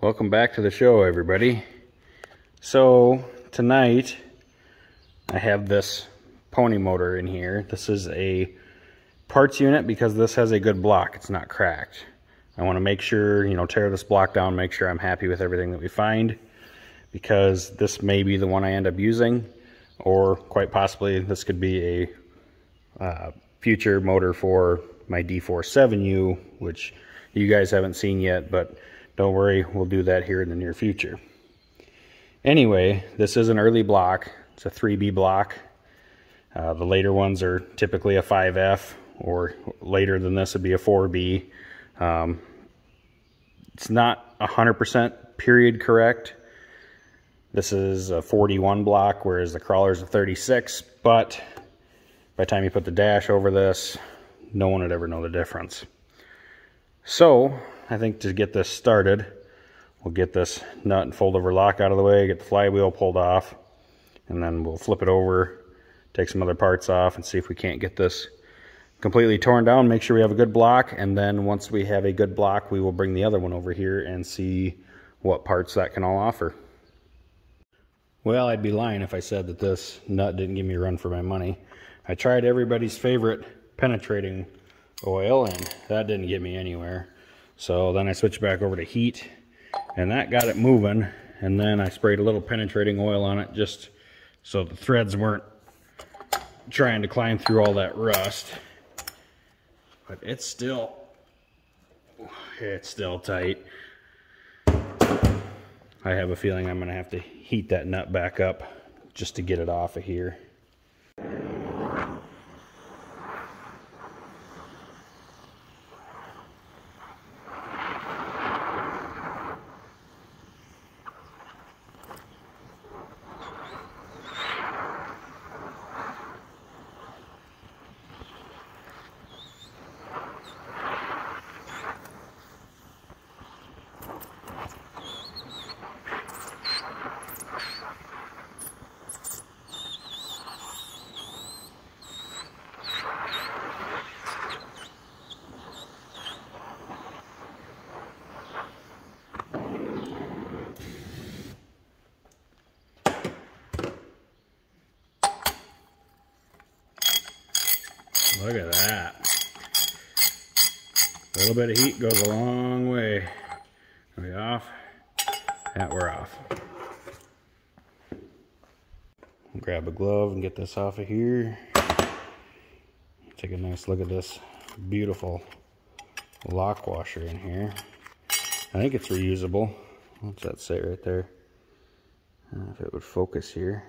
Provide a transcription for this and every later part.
Welcome back to the show, everybody. So tonight I have this pony motor in here. This is a parts unit because this has a good block. It's not cracked. I want to make sure, tear this block down, make sure I'm happy with everything that we find, because this may be the one I end up using, or quite possibly this could be a future motor for my D47U, which you guys haven't seen yet, but don't worry, we'll do that here in the near future. Anyway, this is an early block. It's a 3B block. The later ones are typically a 5F, or later than this would be a 4B. It's not 100% period correct. This is a 41 block, whereas the crawler's a 36, but by the time you put the dash over this, no one would ever know the difference. So I think to get this started, we'll get this nut and fold over lock out of the way, get the flywheel pulled off, and then we'll flip it over, take some other parts off, and see if we can't get this completely torn down, make sure we have a good block, and then once we have a good block, we will bring the other one over here and see what parts that can all offer. Well, I'd be lying if I said that this nut didn't give me a run for my money. I tried everybody's favorite penetrating oil, and that didn't get me anywhere. So then I switched back over to heat, and that got it moving, and then I sprayed a little penetrating oil on it just so the threads weren't trying to climb through all that rust. But it's still tight. I have a feeling I'm going to have to heat that nut back up just to get it off of here. Look at that. A little bit of heat goes a long way. Are we off? Yeah, we're off. Grab a glove and get this off of here. Take a nice look at this beautiful lock washer in here. I think it's reusable. What's that say right there? I don't know if it would focus here.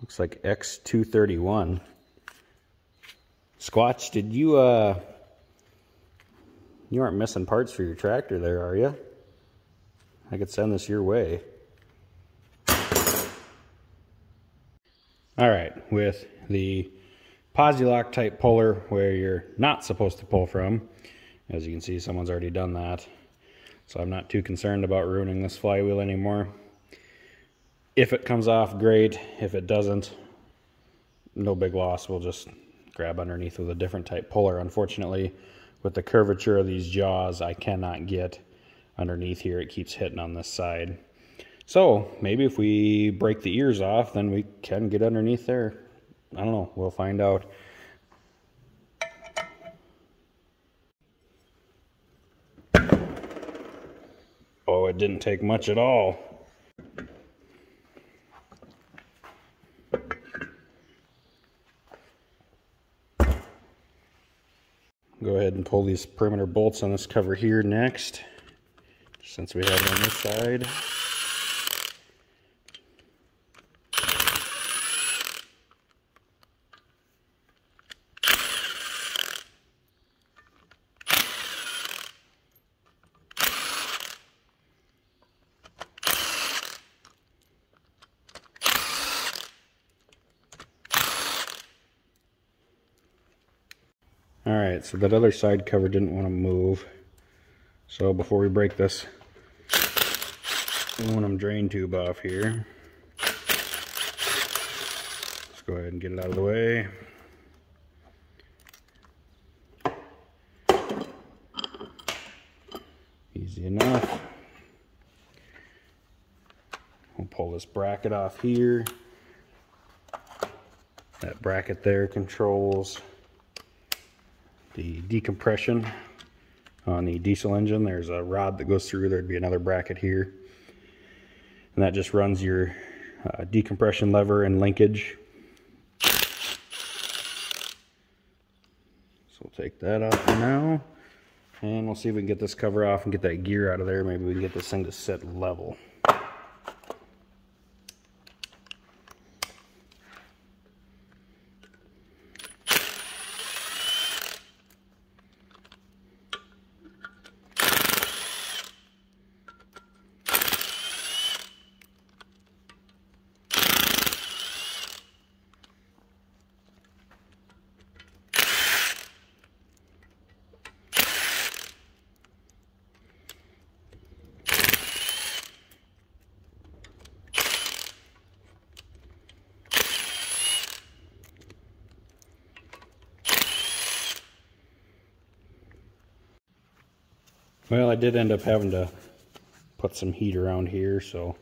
Looks like X231. Squatch, did you aren't missing parts for your tractor there, are you? I could send this your way. All right, with the Posi-Lock type puller where you're not supposed to pull from, as you can see, someone's already done that. So I'm not too concerned about ruining this flywheel anymore. If it comes off, great. If it doesn't, no big loss. We'll just grab underneath with a different type puller. Unfortunately, with the curvature of these jaws, I cannot get underneath here. It keeps hitting on this side. So maybe if we break the ears off, then we can get underneath there. I don't know. We'll find out. Oh, it didn't take much at all. Go ahead and pull these perimeter bolts on this cover here next, since we have it on this side. Alright, so that other side cover didn't want to move. So before we break this aluminum drain tube off here, let's go ahead and get it out of the way. Easy enough. We'll pull this bracket off here. That bracket there controls the decompression on the diesel engine. There's a rod that goes through. There'd be another bracket here. And that just runs your decompression lever and linkage. So we'll take that off for now. And we'll see if we can get this cover off and get that gear out of there. Maybe we can get this thing to sit level. Well, I did end up having to put some heat around here, so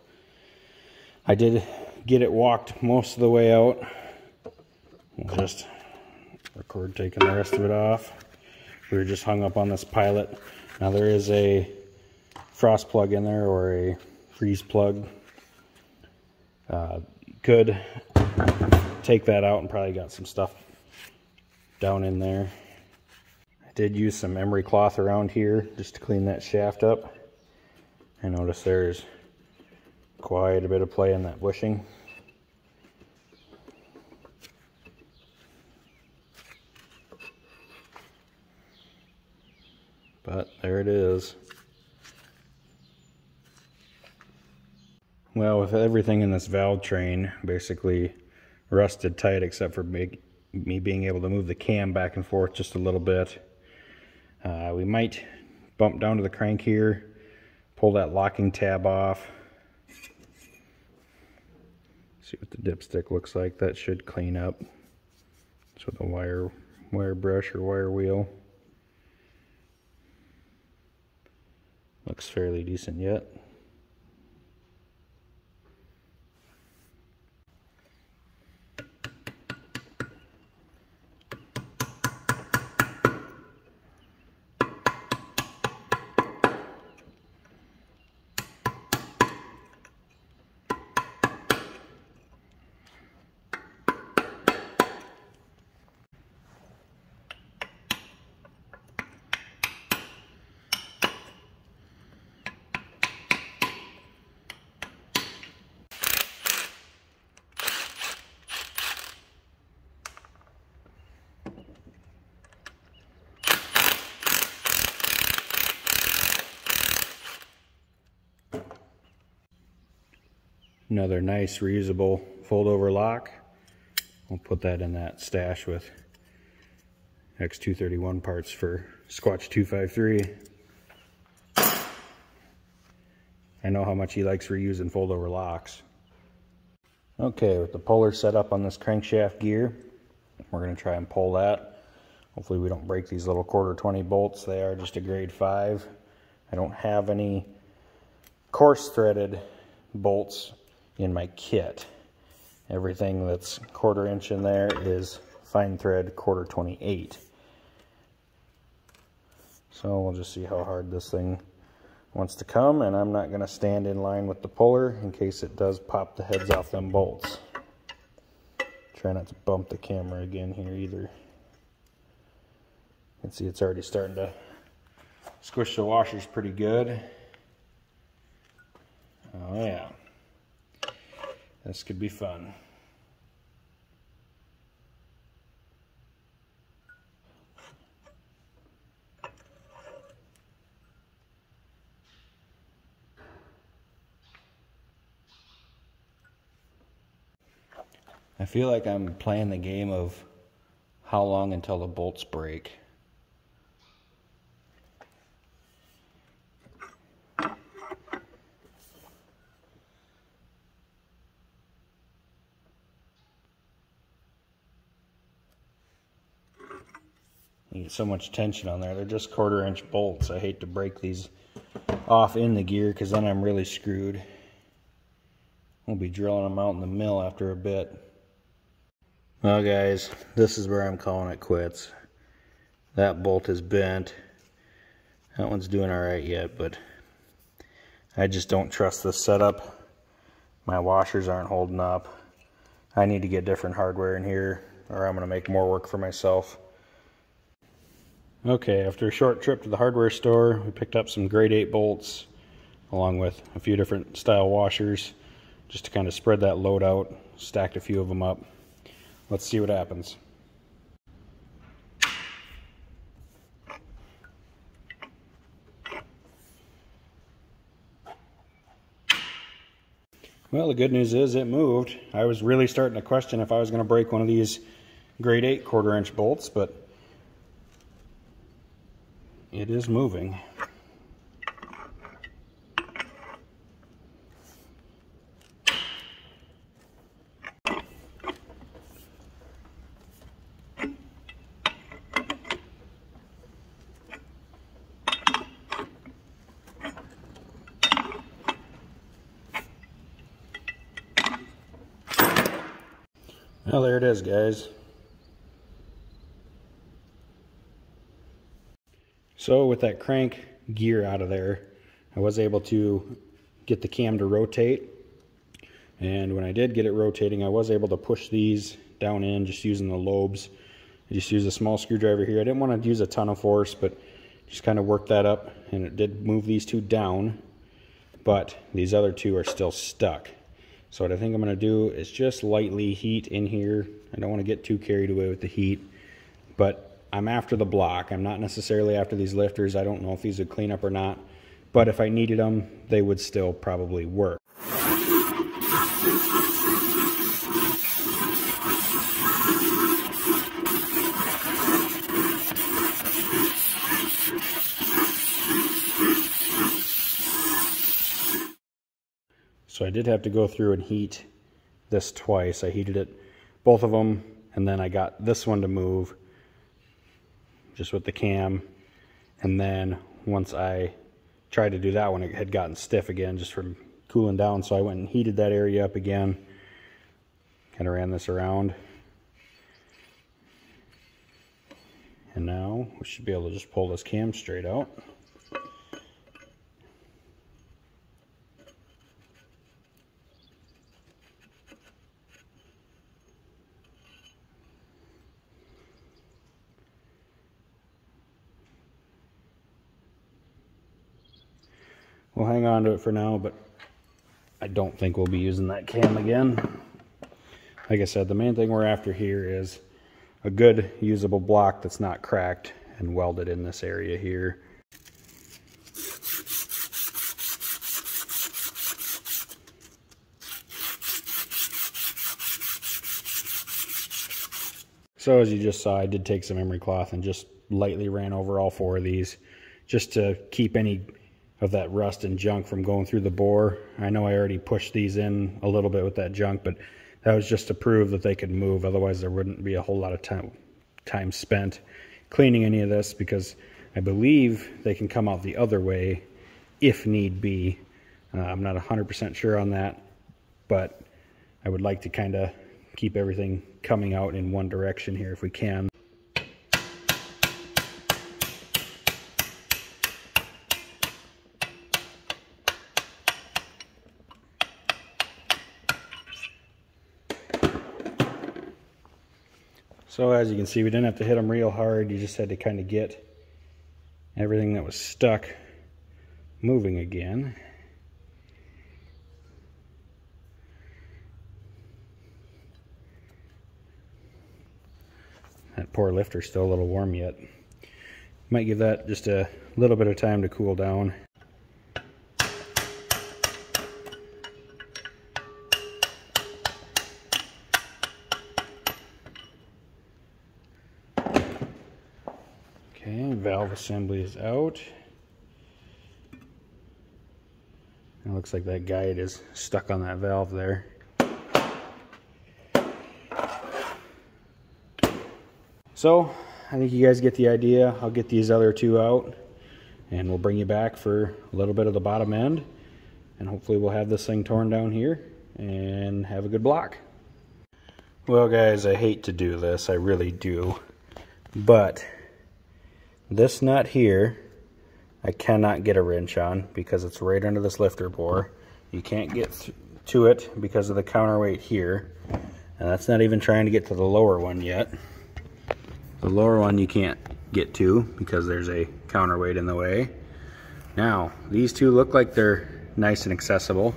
I did get it walked most of the way out. We'll just record taking the rest of it off. We were just hung up on this pilot. Now there is a frost plug in there, or a freeze plug. Could take that out and probably got some stuff down in there. Did use some emery cloth around here just to clean that shaft up. I notice there's quite a bit of play in that bushing. But there it is. Well, with everything in this valve train basically rusted tight except for me being able to move the cam back and forth just a little bit. We might bump down to the crank here, pull that locking tab off. See what the dipstick looks like. That should clean up. It's with a wire brush or wire wheel. Looks fairly decent yet. Another nice reusable fold-over lock. We'll put that in that stash with X231 parts for Squatch 253. I know how much he likes reusing fold-over locks. Okay, with the puller set up on this crankshaft gear, we're going to try and pull that. Hopefully we don't break these little 1/4 bolts. They are just a grade 5. I don't have any coarse threaded bolts in my kit. Everything that's 1/4 inch in there is fine thread 1/4/28. So we'll just see how hard this thing wants to come, and I'm not going to stand in line with the puller in case it does pop the heads off them bolts. Try not to bump the camera again here either. You can see it's already starting to squish the washers pretty good. Oh yeah. This could be fun. I feel like I'm playing the game of how long until the bolts break. You get so much tension on there. They're just 1/4 inch bolts. I hate to break these off in the gear, because then I'm really screwed. We'll be drilling them out in the mill after a bit. Well guys, this is where I'm calling it quits. That bolt is bent. That one's doing alright yet, but I just don't trust this setup. My washers aren't holding up. I need to get different hardware in here, or I'm going to make more work for myself. Okay, after a short trip to the hardware store, we picked up some grade 8 bolts along with a few different style washers just to kind of spread that load out. Stacked a few of them up. Let's see what happens. Well, the good news is it moved. I was really starting to question if I was going to break one of these grade 8 1/4-inch bolts, but it is moving. Well, there it is, guys. So with that crank gear out of there, I was able to get the cam to rotate. And when I did get it rotating, I was able to push these down in just using the lobes. I just used a small screwdriver here. I didn't want to use a ton of force, but just kind of worked that up, and it did move these two down, but these other two are still stuck. So what I think I'm going to do is just lightly heat in here. I don't want to get too carried away with the heat, but I'm after the block. I'm not necessarily after these lifters. I don't know if these would clean up or not, but if I needed them, they would still probably work. So I did have to go through and heat this twice. I heated it, both of them, and then I got this one to move just with the cam. And then once I tried to do that one, it had gotten stiff again just from cooling down. So I went and heated that area up again. Kind of ran this around. And now we should be able to just pull this cam straight out. We'll hang on to it for now, but I don't think we'll be using that cam again. Like I said, the main thing we're after here is a good usable block that's not cracked and welded in this area here. So as you just saw, I did take some emery cloth and just lightly ran over all 4 of these just to keep any of that rust and junk from going through the bore. I know I already pushed these in a little bit with that junk, but that was just to prove that they could move. Otherwise there wouldn't be a whole lot of time spent cleaning any of this, because I believe they can come out the other way if need be. I'm not 100% sure on that, but I would like to kind of keep everything coming out in one direction here if we can. So as you can see, we didn't have to hit them real hard. You just had to kind of get everything that was stuck moving again. That poor lifter's still a little warm yet. Might give that just a little bit of time to cool down. Okay, valve assembly is out. It looks like that guide is stuck on that valve there. So I think you guys get the idea. I'll get these other 2 out. and we'll bring you back for a little bit of the bottom end, and hopefully we'll have this thing torn down here and have a good block. Well guys, I hate to do this, I really do, but this nut here I cannot get a wrench on because it's right under this lifter bore. You can't get to it because of the counterweight here, and that's not even trying to get to the lower one yet. The lower one you can't get to because there's a counterweight in the way. Now these two look like they're nice and accessible,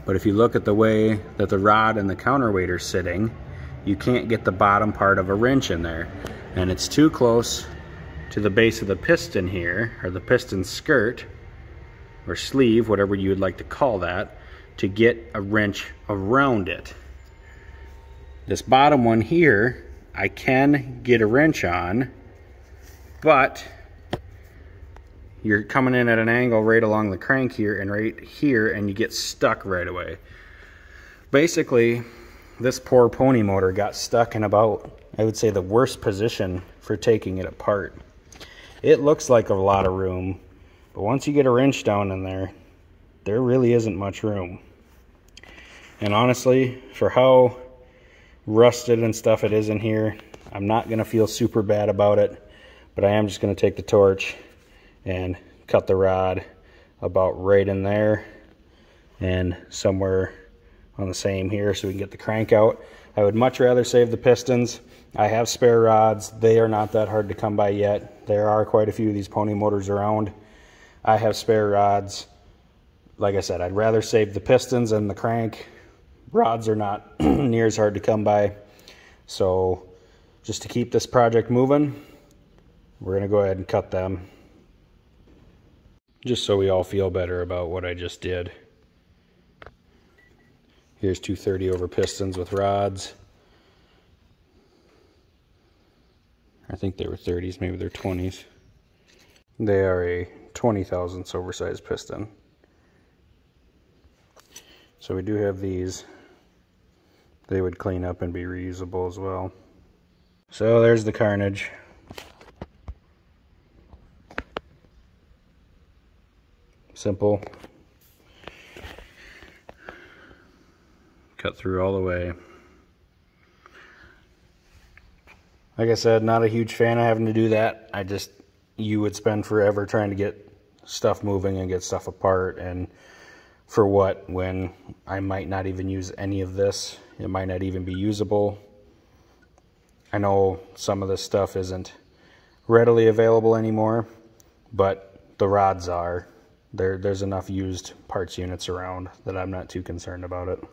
but if you look at the way that the rod and the counterweight are sitting, you can't get the bottom part of a wrench in there, and it's too close to the base of the piston here, or the piston skirt or sleeve, whatever you would like to call that, to get a wrench around it. This bottom one here I can get a wrench on, but you're coming in at an angle right along the crank here and right here, and you get stuck right away. Basically, this poor pony motor got stuck in about, I would say, the worst position for taking it apart. It looks like a lot of room, but once you get a wrench down in there, there really isn't much room. And honestly, for how rusted and stuff it is in here, I'm not going to feel super bad about it, but I am just going to take the torch and cut the rod about right in there and somewhere on the same here so we can get the crank out. I would much rather save the pistons. I have spare rods. They are not that hard to come by yet. There are quite a few of these pony motors around. I have spare rods. Like I said, I'd rather save the pistons and the crank. Rods are not near as hard to come by. So just to keep this project moving, we're going to go ahead and cut them, just so we all feel better about what I just did. Here's 230 over pistons with rods. I think they were 30s, maybe they're 20s. They are a 20 thousandths oversized piston. So we do have these. They would clean up and be reusable as well. So there's the carnage. Simple. Cut through all the way. Like I said, not a huge fan of having to do that. You would spend forever trying to get stuff moving and get stuff apart, and for what, when I might not even use any of this. It might not even be usable. I know some of this stuff isn't readily available anymore, but the rods are. There's enough used parts units around that I'm not too concerned about it.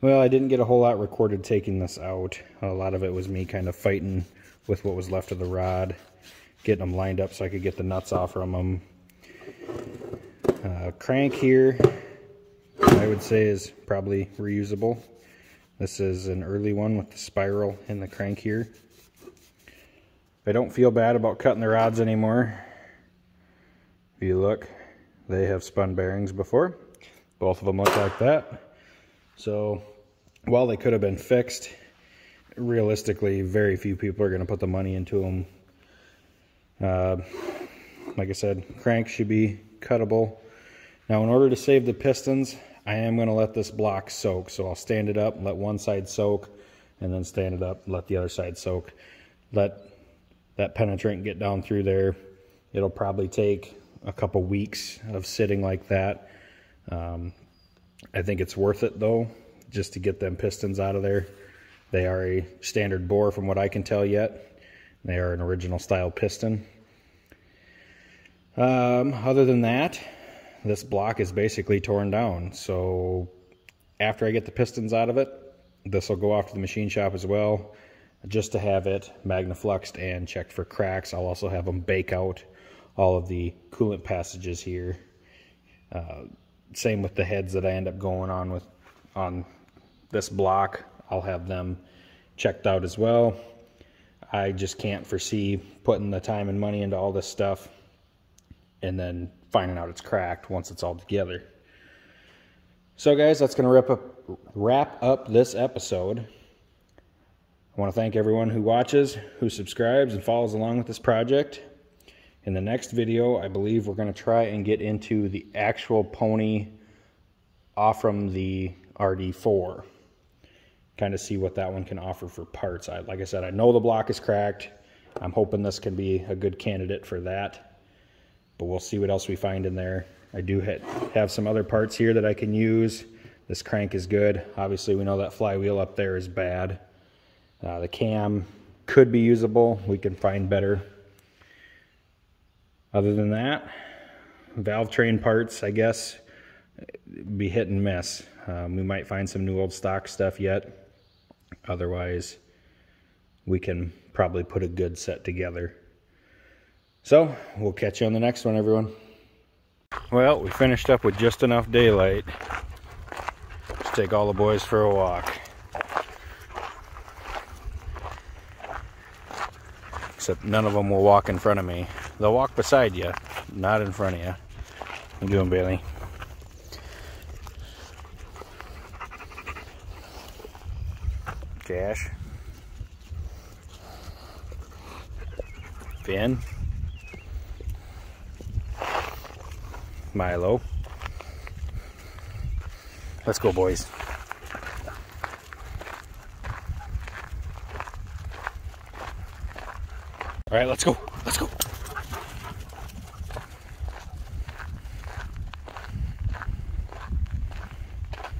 Well, I didn't get a whole lot recorded taking this out. A lot of it was me kind of fighting with what was left of the rod, getting them lined up so I could get the nuts off from them. Crank here, I would say, is probably reusable. This is an early one with the spiral in the crank here. I don't feel bad about cutting the rods anymore. If you look, they have spun bearings before. Both of them look like that. So while they could have been fixed, realistically, very few people are going to put the money into them. Like I said, crank should be cuttable. Now, in order to save the pistons, I am going to let this block soak. So I'll stand it up, let one side soak, and then stand it up, let the other side soak. Let that penetrant get down through there. It'll probably take a couple weeks of sitting like that. I think it's worth it though, just to get them pistons out of there. They are a standard bore from what I can tell yet. They are an original style piston. Other than that, this block is basically torn down. So after I get the pistons out of it, this will go off to the machine shop as well, just to have it magnafluxed and checked for cracks. I'll also have them bake out all of the coolant passages here. Same with the heads that I end up going on this block. I'll have them checked out as well. I just can't foresee putting the time and money into all this stuff and then finding out it's cracked once it's all together. So guys, that's going to wrap up this episode. I want to thank everyone who watches, who subscribes and follows along with this project. In the next video, I believe we're going to try and get into the actual pony off from the RD4. Kind of see what that one can offer for parts. Like I said, I know the block is cracked. I'm hoping this can be a good candidate for that. But we'll see what else we find in there. I do have some other parts here that I can use. This crank is good. Obviously, we know that flywheel up there is bad. The cam could be usable. We can find better. Other than that, valve train parts, I guess, be hit and miss. We might find some new old stock stuff yet. Otherwise, we can probably put a good set together. So, we'll catch you on the next one, everyone. Well, we finished up with just enough daylight. Let's take all the boys for a walk. Except none of them will walk in front of me. They'll walk beside you, not in front of you. How you doing, Bailey? Cash. Finn. Milo. Let's go, boys. All right, let's go. Let's go.